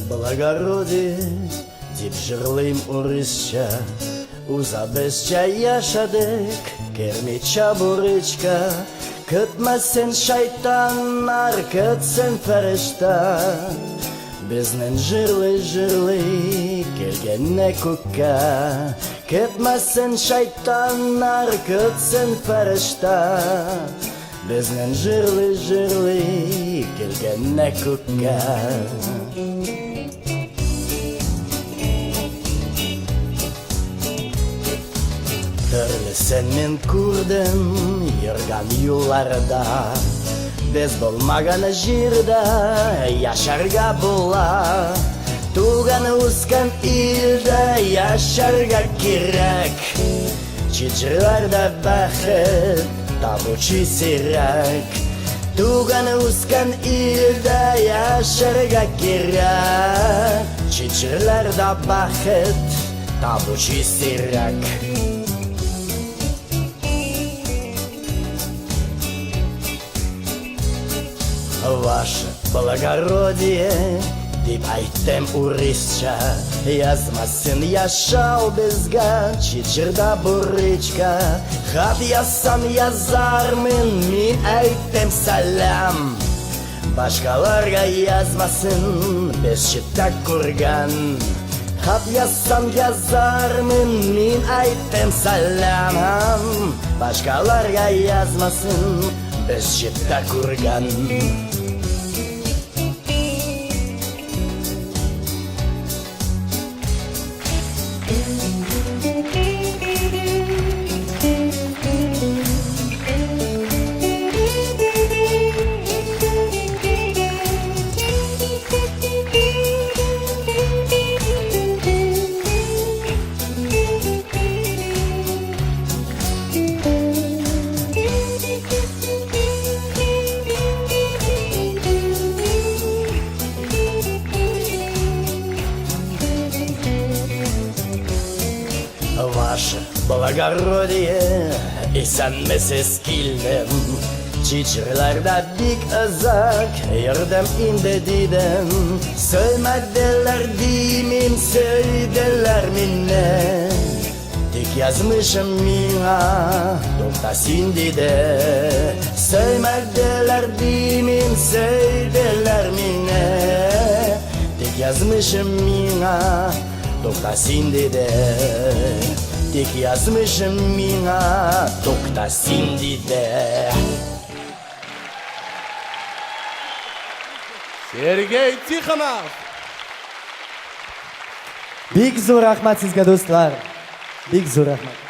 благородие, дип жырлайм урысча, узабызча яшадык, кермича бурычка, көтмәсен шайтаннар, көтсен фәришта. Безнең жырлый келгәнне күккә, көтмәсен шайтаннар, көтсен фәришта. Безнең жырлый келгәнне күккә. Төрлесен мен күрдем йөргән юлларда, без булмаган җирдә яшәргә була. Туган үскән илдә яшәргә кирәк, чичләрдә бәхет табучы сирәк. Туган үскән илдә яшәргә кирәк, чичләрдә бәхет табучы сирәк. Ваше благородие, дип әйттем урысча, язмасын яшау безгә, чичырда бурычка. Хат язсам язармын, мин әйттем сәлам. Башкаларга язмасын, без читтә күргән. Хат язсам язармын, мин әйттем сәлам. Башкаларга язмасын, без читтә күргән. Ваше благородие, исәнмесез килдем. Чичерләрдә бик озак йөрдем инде дидем. Сөймәделәр димим, сөйделәр мине. Тик язмышым миңа, тукта син диде. Сөймәделәр димим, сөйделәр мине. Тик язмышым миңа, тукта син диде. Тик язмышым миңа, тукта син диде. Сергей Тихонов. Бик зур рәхмәт сезгә, дуслар. Бик зур рәхмәт.